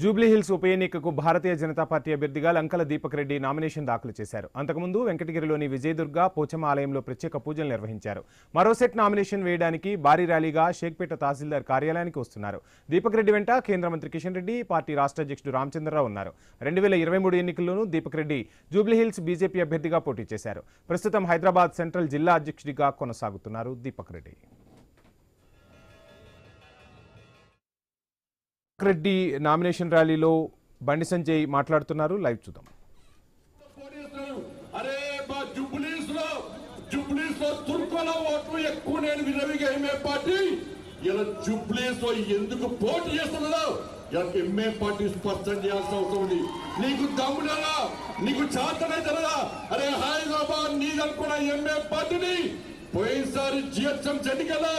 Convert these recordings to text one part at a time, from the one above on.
జూబ్లీహిల్స్ ఉప ఎన్నికకు భారతీయ జనతా పార్టీ అభ్యర్థిగా లంకల దీపక్ రెడ్డి నామినేషన్ దాఖలు చేశారు. అంతకుముందు వెంకటగిరిలోని విజయదుర్గ పోచమ్మ ఆలయంలో ప్రత్యేక పూజలు నిర్వహించారు. మరో సెట్ నామినేషన్ వేయడానికి భారీ ర్యాలీగా షేక్పేట తహసీల్దార్ కార్యాలయానికి వస్తున్నారు. దీపక్ రెడ్డి వెంట కేంద్ర మంత్రి కిషన్ రెడ్డి, పార్టీ రాష్ట్ర అధ్యక్షుడు రామచంద్రరావు ఉన్నారు. 2023 ఎన్నికల్లోనూ దీపక్ రెడ్డి జూబ్లీహిల్స్ బీజేపీ అభ్యర్థిగా పోటీ చేశారు. ప్రస్తుతం హైదరాబాద్ సెంట్రల్ జిల్లా అధ్యక్షుడిగా కొనసాగుతున్నారు దీపక్ రెడ్డి. రెడ్డి నామినేషన్ ర్యాలీలో బండి సంజయ్ మాట్లాడుతున్నారు. లైవ్ చూద్దాం. ఎందుకు పోటీ చేస్తున్నదో ఎంఏ పార్టీ స్పష్టం చేయాల్సిన అవసరం ఉంది. నీకు దమ్మునరా, నీకు చేతనైతేనరా? అరే హైదరాబాద్ నీదనుకున్న ఎంఏ పార్టీని పోయినసారి జిహెచ్ఎం ఎన్నికల్లో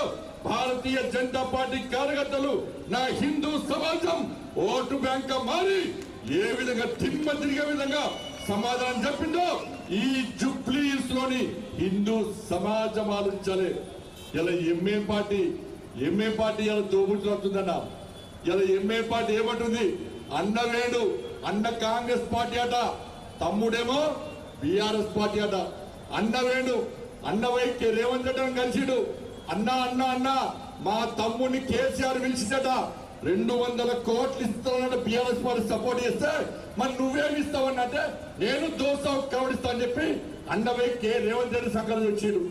భారతీయ జనతా పార్టీ కార్యకర్తలు నా హిందూ సమాజం ఓటు బ్యాంక్ మారి ఏ విధంగా దిమ్మ తిరిగే విధంగా సమాధానం చెప్పిందో ఈ జూబ్లీహిల్స్ లోని హిందూ సమాజం ఆలోచించాలి. ఇలా ఎంఏ పార్టీ ఇలా దోబుతున్నట్టుందన్న. ఇలా ఎంఏ పార్టీ ఏమంటుంది? అన్న వేడు అన్న కాంగ్రెస్ పార్టీ అట, తమ్ముడేమో బీఆర్ఎస్ పార్టీ అట. అన్న వేడు అన్న వైపు రేవంత్ రెడ్డి కలిసిడు. అన్నా అన్నా అన్నా మా తమ్ముడిని కేసీఆర్ పిలిచిందట 200 కోట్లు ఇస్తానన్న బీఆర్ఎస్ పార్టీ సపోర్ట్ చేస్తే మరి నువ్వేమి ఇస్తావన్నంటే నేను దోస కవడిస్తా అని చెప్పి అన్నవై రేవంత్ రెడ్డి సంకల్పం వచ్చాడు.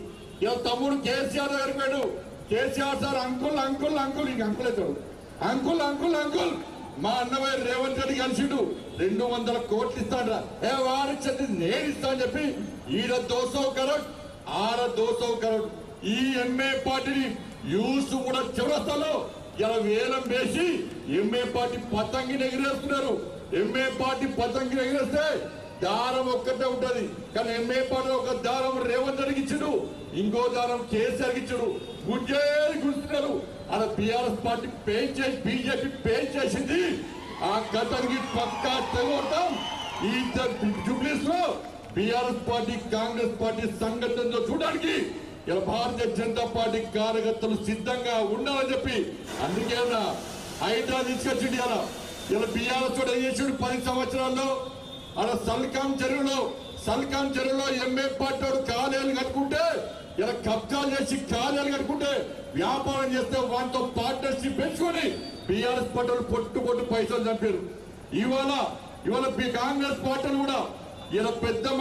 ఇలా తమ్ముడు కేసీఆర్ దగ్గరికి పోయాడు. KCR sir uncle uncle uncle ఇంక అంకుల్ అవుతాడు. అంకుల్ అంకుల్ అంకుల్ మా అన్నవై రేవంత్ రెడ్డి కలిసిడు 200 కోట్లు ఇస్తాడు. వారిచ్చేది నేను ఇస్తా అని చెప్పి ఈడ 200 కరోడ్ ఆడ 200 కరోడ్. ఈ ఎంఏ పార్టీని యూస్ కూడా చౌరస్తాలో ఇలా వేలం వేసి ఎంఏ పార్టీ పతంగిని ఎగిరేస్తున్నారు. ఎంఏ పార్టీ పతంగిని ఎగిరేస్తే దారం ఒక్కటే ఉంటది, కానీ ఎంఏ పార్టీ ఒక దారం రేవంత్ రెడ్డికి ఇచ్చాడు, ఇంకో దారం కేసీఆర్కి ఇచ్చాడు. గుజ్జేది గుర్తున్నారు. అలా బీఆర్ఎస్ పార్టీ పే చేసి బీజేపీ పే చేసింది. ఆ గతానికి పక్కా తెగొడతాం. ఈ జూబ్లీహిల్స్ లో బీఆర్ఎస్ పార్టీ కాంగ్రెస్ పార్టీ సంఘటనతో చూడడానికి ఇలా భారతీయ జనతా పార్టీ కార్యకర్తలు సిద్ధంగా ఉండాలని చెప్పి అందుకే హైడ్రా తీసుకొచ్చింది. ఇలా బీఆర్ఎస్ కూడా చేసాడు 10 సంవత్సరాల్లో. అలా సల్కాం చెరువులో ఎంఏ పార్టీ కార్యాలయాలు కట్టుకుంటే ఇలా కబ్జాలు చేసి కార్యాలయాలు కట్టుకుంటే వ్యాపారం చేస్తే వాటితో పార్ట్నర్షిప్ పెంచుకొని బీఆర్ఎస్ పార్టీలు పొట్టు పైసలు చంపారు. ఇవాళ కాంగ్రెస్ పార్టీలు కూడా ఇలా పెద్దమ్మ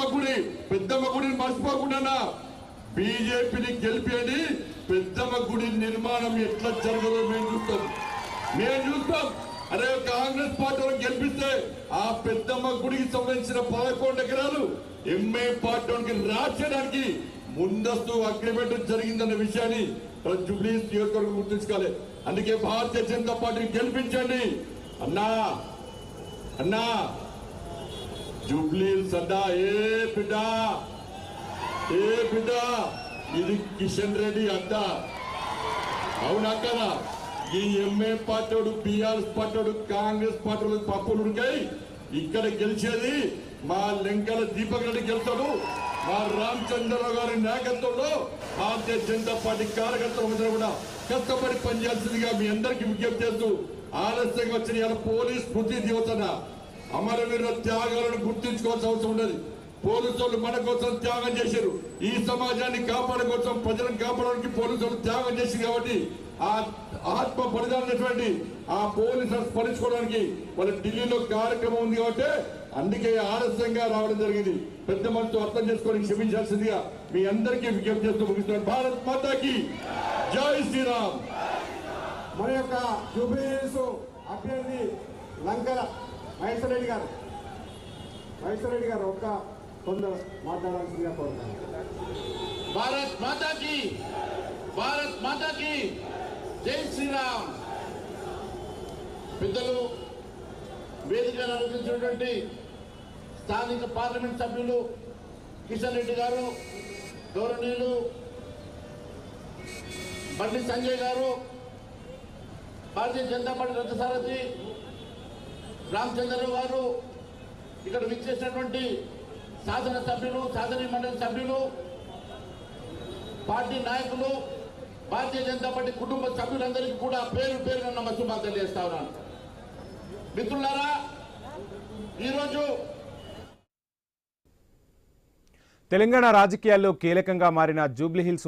గుడిని మర్చిపోకుండా బీజేపీని గెలిపేది పెద్దమ్మ గుడి నిర్మాణం ఎట్లా జరగదో మేము చూస్తాం. అదే కాంగ్రెస్ పార్టీని గెలిపిస్తే ఆ పెద్దమ్మ గుడికి సంబంధించిన 11 ఎకరాలు ఎంఏ పార్టీకి రాసేయడానికి ముందస్తు అగ్రిమెంట్ జరిగిందన్న విషయాన్ని జూబ్లీహిల్స్ నియోజకవర్గం గుర్తుంచుకోవాలి. అందుకే భారతీయ జనతా పార్టీని గెలిపించండి అన్నా. జూబ్లీహిల్స్ అడ్డా ఏ బిడ్డ ఇది కిషన్ రెడ్డి అడ్డా, అవునా కదా? ఈ M A party BRS party Congress party పప్పులుడికై ఇక్కడ గెలిచేది మా లంకల దీపక్ రెడ్డి గెలుస్తాడు. మా రామచంద్రరావు గారి నాయకత్వంలో భారతీయ జనతా పార్టీ కార్యకర్తలు కూడా కష్టపడి పనిచేయాల్సిందిగా మీ అందరికీ విజ్ఞప్తి చేస్తూ ఆలస్యంగా వచ్చిన పోలీస్ స్మృతి దివసన అమరవీరుల త్యాగాలను గుర్తించుకోవాల్సిన అవసరం ఉండదు. పోలీసులు మన కోసం త్యాగం చేశారు. ఈ సమాజాన్ని కాపాడే కోసం, ప్రజలను కాపాడడానికి పోలీసులు త్యాగం చేశారు. కాబట్టి ఆ ఆత్మ బలిదానటువంటి ఆ పోలీసులను స్మరించుకోవడానికి వాళ్ళ ఢిల్లీలో కార్యక్రమం ఉంది. కాబట్టి అందుకే ఆలస్యంగా రావడం జరిగింది. పెద్ద మనసు అర్థం చేసుకొని క్షమించాల్సిందిగా మీ అందరికీ విజ్ఞప్తి చేస్తూ ముగిస్తున్నాను. భారత్ మాతాకి జై శ్రీరామ్. మన యొక్క జూబ్లీహిల్స్ అభ్యర్థి లంకల మహేశ్వర్ రెడ్డి గారు ఒక్క కొందరు మాట్లాడాల్సిందిగా కోరుతాను. భారత్ మాతాకి జై శ్రీరామ్. పెద్దలు వేదికను అలంకరించినటువంటి స్థానిక పార్లమెంట్ సభ్యులు కిషన్ రెడ్డి గారు, గౌరవనీయులు బండి సంజయ్ గారు, భారతీయ జనతా పార్టీ రథసారథి రామచంద్రరావు గారు, ఇక్కడ విచ్చేసినటువంటి శాసన సభ్యులు, శాసన మండలి సభ్యులు, పార్టీ నాయకులు, భారతీయ జనతా పార్టీ కుటుంబ సభ్యులందరికీ కూడా పేరు పేరున నమస్కారాలు తెలియజేస్తా ఉన్నాను. మిత్రులారా, ఈరోజు తెలంగాణ రాజకీయాల్లో కీలకంగా మారిన జూబ్లీహిల్స్